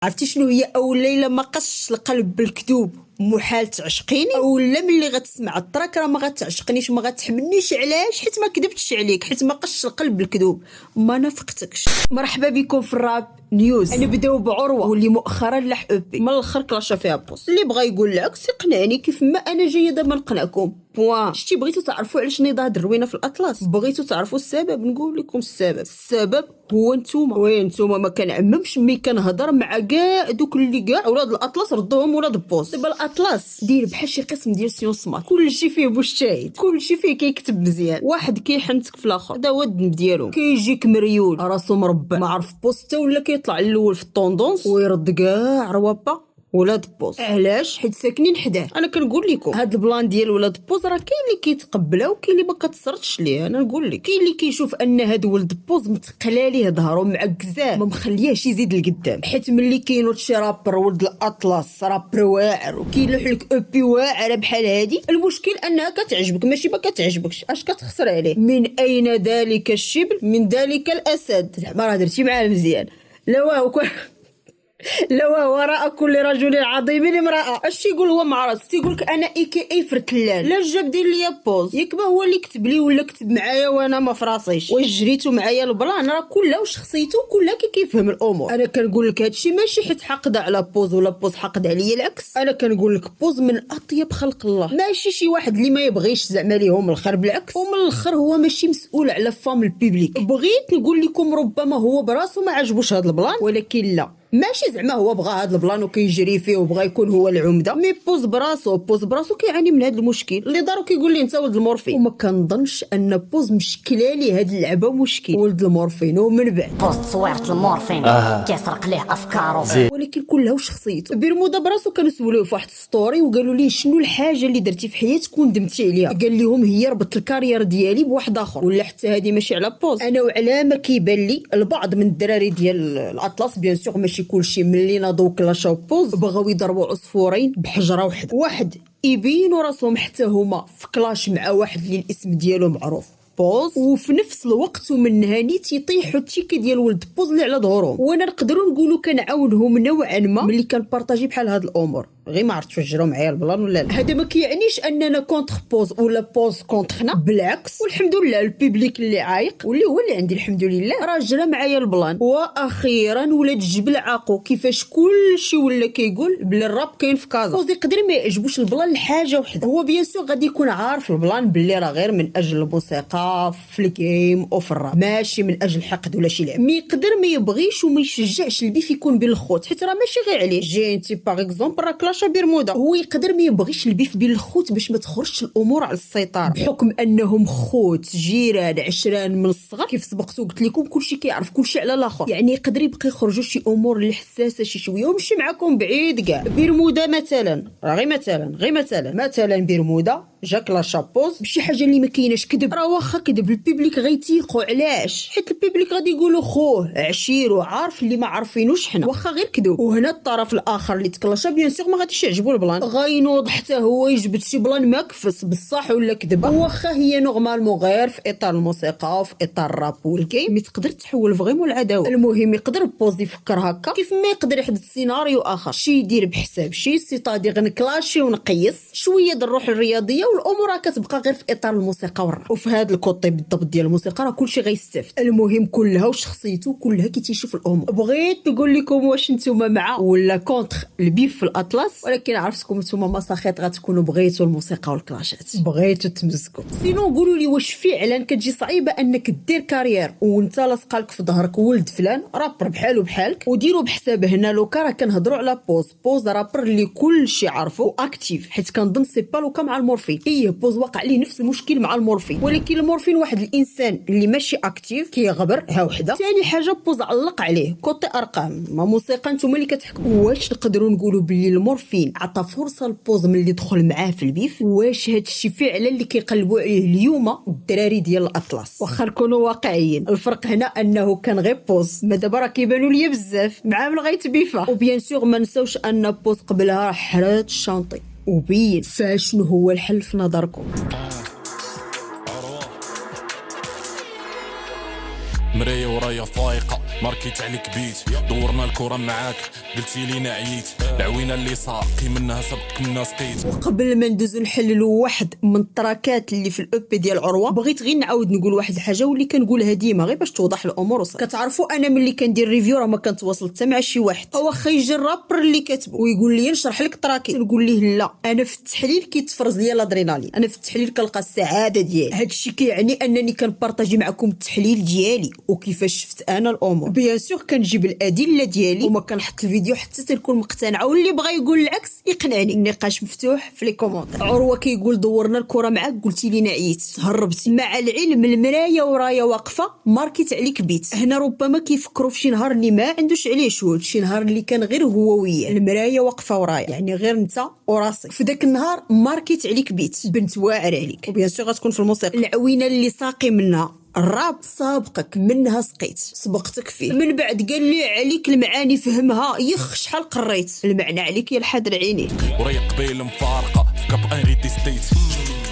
عرفتي شنو هي؟ اول ليله ما قصش القلب بالكذوب محال تعشقيني، اولا ملي غتسمع التراك راه ما غتعشقنيش ما غتحملنيش. علاش؟ حيت ما كذبتش عليك، حيت ما قصش القلب بالكذوب، ما نافقتكش. مرحبا بكم في الراب نيوز. انا بداو بعروه واللي مؤخرا لح اوبي من الاخر كلاشا فيها بوست. اللي بغى يقول العكس يقنعني، كيف ما انا جايه دابا نقنعكم. بوان. شتي بغيتو تعرفوا علاش نضاد الروينه في الاطلس؟ بغيتو تعرفوا السبب؟ نقول لكم السبب هو نتوما. وين نتوما؟ ما كنعممش مي كنهضر مع كاع دوك اللي كاع ولاد الاطلس ردوهم ولاد بوست. دابا الاطلس داير بحال شي قسم ديال سيونس مات، كلشي فيه مجتهد، كلشي فيه كيكتب مزيان، واحد كيحنتك في الاخر، هذا هو الذنب ديالو. كيجيك مريول راسو مربع ما عرف بوسته ولا كيطلع الاول في الطوندونس ويرد كاع روابا ولاد بوز. علاش؟ حيت ساكنين حداه. انا كنقول لكم هاد البلان ديال ولاد بوز راه كاين اللي كيتقبلها وكاين اللي ما كتصرتش ليه. انا نقول لك كاين اللي كيشوف ان هاد ولد بوز متقلا ليه ظهرو معكزاه ما مخليهش يزيد لقدام، حيت ملي كاين شي رابر ولد الاطلس رابر واعر وكيلوح لك اوبي واعره بحال هادي، المشكل انها كتعجبك ماشي ما كتعجبكش. اش كتخسر عليه؟ من اين ذلك الشبل من ذلك الاسد؟ زعما راه درتي معاه مزيان. لا وراء كل رجل عظيم امرأة. اش يقول هو مع راسو؟ تيقول لك انا اي فرتلان. لا جاب دير ليا بوز ياك با هو اللي كتب لي ولا كتب معايا وانا ما فراسيش واش جريتو معايا البلان. راه كلها وشخصيته كلها كيفهم الامور. انا كنقول لك هادشي ماشي حيت حقد على بوز ولا بوز حقد عليا، العكس. انا كنقول لك بوز من اطيب خلق الله، ماشي شي واحد اللي ما يبغيش زعما ليهم الخير، بالعكس. ومن الاخر هو ماشي مسؤول على فام البيبليك. بغيت نقول لكم ربما هو براسو ما عجبوش هذا البلان، ولكن لا ماشي زعما هو بغى هذا البلان وكيجري فيه وبغى يكون هو العمده. مي بوز براسو كيعاني من هذا المشكل اللي دارو. كيقول لي انت ولد المورفين، وما كنظنش ان بوز مشكله ليه هذه اللعبه مشكل. ولد المورفين ومن بعد بوز تصويرت المورفين كيسرق ليه افكاره، ولكن كلها وشخصيته. برمودا براسو كانوا سولوه في واحد ستوري وقالوا ليه شنو الحاجه اللي درتي في حياتك وندمتي عليها؟ قال لهم هي ربطت الكارير ديالي بواحد اخر، ولا حتى هذه ماشي على بوز. انا وعلى ما كيبان لي البعض من الدراري ديال الاطلس بيان سور ماشي كلشي، ملي ناضوا كلاشاو بوز بغاو يضربوا عصفورين بحجره واحده، واحد يبينوا راسهم حتى هما في كلاش مع واحد اللي الاسم ديالو معروف بوز، وفي نفس الوقت ومن هاني تيطيحوا التيكي ديال ولد بوز اللي على ظهورهم. وانا نقدروا نقولوا كنعاونهم نوعا ما ملي كنبارطاجي بحال هاد الامور. غير ما عرفتش واش جراو معايا البلان ولا لا. هذا ما كيعنيش اننا كونتر بوز ولا بوز كونترنا، بالعكس. والحمد لله البيبليك اللي عايق واللي هو اللي عندي الحمد لله راه جرى معايا البلان. واخيرا ولاد الجبل عاقو كيفاش كلشي ولا كيقول بلي الراب كاين في كازا. بوز يقدر ما يعجبوش البلان لحاجه وحده، هو بيان سور غادي يكون عارف البلان بلي راه غير من اجل الموسيقى في الجيم او في الراب، ماشي من اجل حقد ولا شي لعب. مي يقدر ما يبغيش وما يشجعش البيف يكون بين الخوت، حيت راه ماشي غير عليه. جي انت باغ اكزومبل راه كلاشا برمودا، هو يقدر ما يبغيش البيف بين الخوت باش ما تخرجش الامور على السيطره، بحكم انهم خوت جيران عشران من الصغر. كيف سبقت وقلت لكم كلشي كيعرف كلشي على الاخر، يعني يقدر يبقى يخرجوا شي امور اللي حساسه شي شويه. ومشي معكم بعيد كاع. برمودا مثلا راه غير مثلا برمودا جا كلاشا بوز بشي حاجه اللي ما كايناش. كذب، راه واخا كذب البيبليك غيتيقوا. علاش؟ حيت البيبليك غادي يقولوا خوه عشيرو عارف اللي ما عارفينوش حنا، واخا غير كذب. وهنا الطرف الاخر اللي تكلاشا بيان سور ما غاديش يعجبو البلان، غينوض حتى هو يجبد شي بلان ماكفس بصح ولا كذبه. واخا هي نورمالمون غير في اطار الموسيقى وفي اطار الراب والجيم، مي تقدر تحول فغيمون العداوه. المهم يقدر بوز يفكر هكا، كيف ما يقدر يحدد سيناريو اخر، شي يدير بحساب شي سيتادير غنكلاشي ونقيس شويه الروح الرياضيه والامور راه كتبقى غير في اطار الموسيقى والراب. وفي هذا الكوطي بالضبط ديال الموسيقى راه كلشي غيستافد. المهم كلها وشخصيته كلها كيتيشوف الامور. بغيت نقول لكم واش نتوما مع ولا كونتر البيف في الاطلس، ولكن عرفتكم نتوما مساخيط غتكونوا بغيتوا الموسيقى والكلاشات، بغيتوا تمزكوا. سينو قولوا لي واش فعلا كتجي صعيبه انك دير كارير وانت لاصقالك في ظهرك ولد فلان رابر بحالو بحالك؟ وديروا بحساب هنا لوكا راه كنهضروا على بوز رابر اللي كلشي عارفو واكتيف، حيت كنظن سي با لوكا مع المورفين. بوز واقع ليه نفس المشكل مع المورفين، ولكن المورفين واحد الانسان اللي ماشي اكتيف كيغبر. ها وحده ثاني حاجه بوز علق عليه كوطي ارقام ما موسيقى نتوما اللي كتحكموا. واش نقدروا نقولوا باللي المورفين عطى فرصه لبوز ملي دخل معاه في البيف؟ واش هادشي فعلا اللي كيقلبوا عليه اليوم الدراري ديال الاطلس؟ واخا نكونوا واقعيين، الفرق هنا انه كان غير بوز، ما دابا راه كيبانوا ليا بزاف مع من غيتبيفا. وبيان سور ما نساوش ان بوز قبلها راه حرات الشانطي وبين فاشنو هو الحل في نظركم. مرايه ورايا فايقه ماركيت عليك بيت دورنا الكره معاك قلتي لينا عييت العوينه اللي ساقي منها سبق منا سقيت. وقبل ما ندوزو نحللوا واحد من التراكات اللي في الاوبي ديال عروه بغيت غير نعاود نقول واحد الحاجه واللي كنقولها ديما غير باش توضح الامور وصح. كتعرفوا انا ملي كندير ريفيو راه ما كنتواصل حتى مع شي واحد واخا يجي الرابر اللي كاتبه ويقول لي نشرح لك تراكي نقول ليه لا انا في التحليل كيتفرز ليا الادرينالين انا في التحليل كنلقى السعاده ديالي هادشي كيعني انني كنبارطاجي معكم التحليل ديالي وكيفاش شفت انا الامور بيان سور كنجيب الادله ديالي وما كنحط الفيديو حتى تنكون مقتنعه واللي بغى يقول العكس يقنعني. النقاش مفتوح في لي كومونتير. عروه كيقول دورنا الكره معاك قلتي لينا عييت هربتي مع العلم المرايه ورايا واقفه ماركيت عليك بيت. هنا ربما كيفكروا في شي نهار اللي ما عندوش عليه شهود شي نهار اللي كان غير هو وياه المرايه واقفه ورايا يعني غير انت وراسك في ذاك النهار ماركيت عليك بيت بنت واعر عليك وبيان سور غتكون في الموسيقى العوينه اللي ساقي منها الراب سابقك منها سقيت سبقتك فيه من بعد قال لي عليك المعاني فهمها يخ شحال قريت المعنى عليك يا الحاد عيني وراي قبيل مفارقه في كاب انغيتي ستيت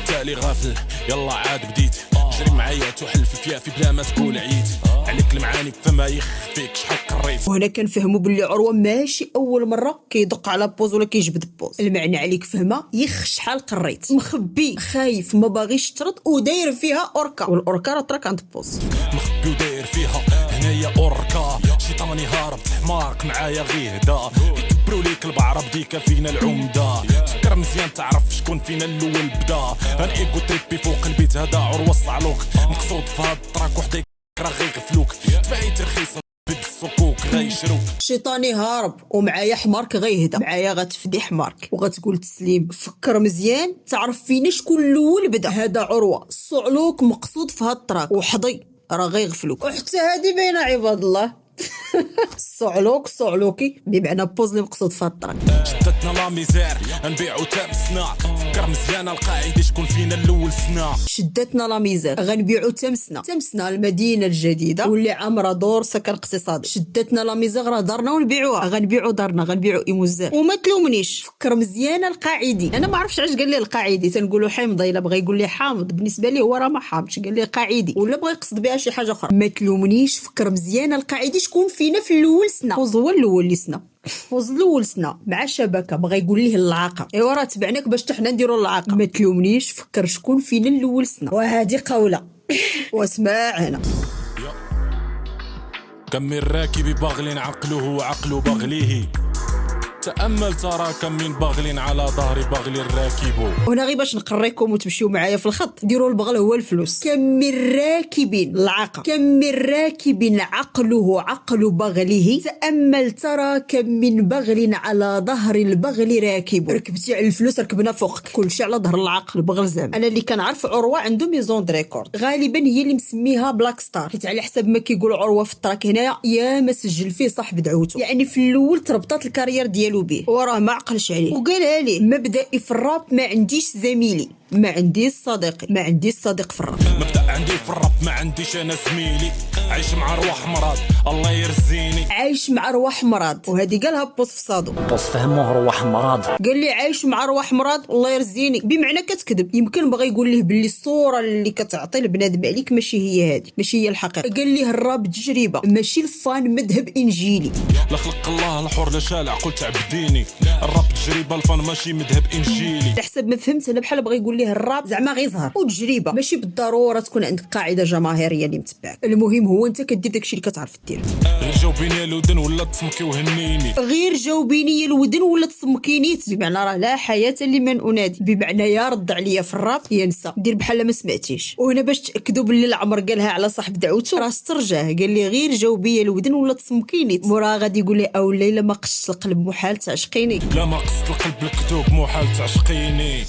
تالي غافل يلا عاد بديت جري معايا تحل في فيافي بلا ما تقول عييت عليك المعاني فما يخفيك شحال قريت. وهنا كنفهموا باللي عروه ماشي اول مره كيدق على بوز ولا كيجبد بوز المعنى عليك فهمها يخ شحال قريت مخبي خايف ما باغيش ترد وداير فيها اوركا والاوركا راه تراك عند بوز مخبي وداير فيها هنايا اوركا شيطاني هارب حماق معايا غير هدا يكبروا ليك البعره بديك فينا العمده تفكر مزيان تعرف شكون فينا الاول بدا الايكو تريبي فوق البيت هذا عروه الصعلوك مقصود في هاد التراك وحدك راه غيغفلوك تبعيت رخيصه بالسكوك غيشروك شيطاني هارب ومعايا حمارك غيهدى معايا غتفدي حمارك وغتقول تسليم فكر مزيان تعرف فينا شكون الاول بدا هذا عروه الصعلوك مقصود في هاد التراك وحضي راه غيغفلوك وحتى هادي باينه عباد الله الصعلوك صعلوكي بمعنى بوز اللي مقصود في الطرق شدتنا لا ميزير نبيعو تامسنا فكر مزيان القاعده شكون فينا الاول سنا شدتنا لا ميزير غنبيعو تمسنا المدينه الجديده واللي عامره دور سكن اقتصادي شدتنا لا ميزير راه دارنا ونبيعوها غنبيعو دارنا غنبيعو ايموزير وما تلومنيش فكر مزيان القاعدي انا ما عرفتش علاش قال لي القاعدي تنقولوا حامض الا بغى يقول لي حامض بالنسبه لي هو راه ما حامضش قال لي قاعدي ولا بغى يقصد بها شي حاجه اخرى ما تلومنيش فكر مزيان القاعدي شكون فينا في الاول سنه فوز هو الاول اللي سنه فوز الاول سنه مع شبكه بغى يقول ليه اللعاقه ايوا راه تبعناك باش حنا نديروا اللعاقه ما تلومنيش فكر شكون فينا الاول سنه وهذه قوله واسمع هنا كم من راكب بغل عقله وعقل بغليه تأمل ترى كم من بغل على ظهر بغل الراكب. هنا غير باش نقريكم وتمشيو معايا في الخط ديروا البغل هو الفلوس كم من راكب العاقه كم من راكب عقله عقل بغله تأمل ترى كم من بغل على ظهر البغل راكب ركبتي على الفلوس ركبنا فوقك كلشي على ظهر العقل البغل زعما انا اللي كنعرف عروه عنده ميزون د ريكورد غالبا هي اللي مسميها بلاك ستار حيت على حسب ما كيقول عروه في التراك هنايا يا ما سجل فيه صاحب دعوته يعني في الاول تربطات الكارير ديالو به وراه ما عقلش عليه وقالها ليه مبدئي في الراب ما عنديش زميلي ما عنديش صديقي ما عنديش صديق في الراب مبدأ عندي في الراب ما عنديش انا زميلي عايش مع ارواح مرض الله يرزيني عايش مع ارواح مرض وهذه قالها بوس في صادو بوس فهموه روح مرض قال لي عايش مع ارواح مرض الله يرزيني بمعنى كتكذب يمكن بغى يقول ليه باللي الصوره اللي كتعطي البنادم عليك ماشي هي هذه ماشي هي الحقيقه قال ليه الراب تجربه ماشي الفان مذهب انجيلي لا خلق الله الحر لا شالع قلت عبديني الراب تجربه الفان ماشي مذهب انجيلي حسب ما فهمت انا بحال بغى يقول ليه الراب زعما غيظهر وتجربه ماشي بالضروره تكون عندك قاعده جماهيريه اللي متبعك المهم هو انت كدير داكشي اللي كتعرف دير غير جاوبيني الودن ولا تصمكي وهنيني غير جاوبيني الودن ولا تصمكيني بمعنى راه لا حياه لمن انادي بمعنى يا رد عليا في الراب ينسى دير بحال ما سمعتيش وهنا باش تاكدوا باللي العمر قالها على صاحب دعوته راه استرجاه قال لي غير جاوبي الودن ولا تصمكيني مورا غادي يقول لي او ليلى ما قصت القلب محال تعشقيني لا ما قصت القلب الكذوب محال تعشقيني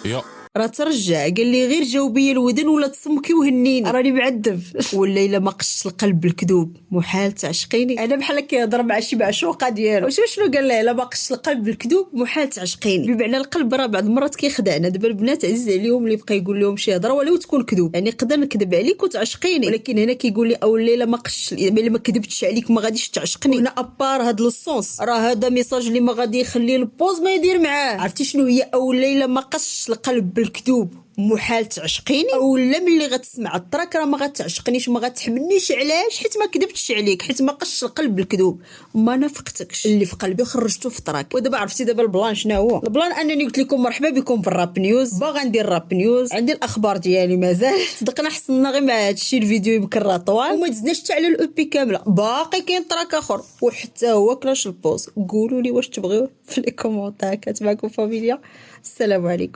يا راه ترجع قال لي غير جاوبي الودن ولا تصمكي وهنيني راني معذب والليله ما قشش القلب بالكذوب محال تعشقيني انا بحال كيهضر مع شي معشوقه ديالو شنو قال لها لا ما قشش القلب بالكذوب محال تعشقيني بمعنى القلب راه بعض المرات كيخدعنا دابا البنات عزيز عليهم اللي بقى يقول لهم شي هضره ولو تكون كذوب يعني نقدر نكذب عليك وتعشقيني ولكن هنا كيقول لي او الليله ما قشش الا ما كذبتش عليك ما غاديش تعشقني هنا ابار هاد للسونس راه هذا ميساج اللي ما غادي يخلي البوز ما يدير معاه عرفتي شنو هي او الليله ما قشش القلب بالكذوب محال تعشقيني، اولا ملي غتسمع التراك راه ما غتعشقنيش ما غتحملنيش. علاش؟ حيت ما كذبتش عليك، حيت ما قش القلب بالكذوب، ما نافقتكش. اللي في قلبي خرجته في التراك. ودابا عرفتي دابا البلان شنو هو؟ البلان انني قلت لكم مرحبا بكم في الراب نيوز. باغا ندير راب نيوز، عندي الاخبار ديالي مازال. صدقنا حصلنا غير مع هادشي، الفيديو يمكن راه طوال وما تزناش حتى على الاو بي كامله. باقي كاين تراك اخر وحتى هو كلاش البوز. قولوا لي واش تبغيوه في لي كومونتير. كانت معكم فاميليا، السلام عليكم.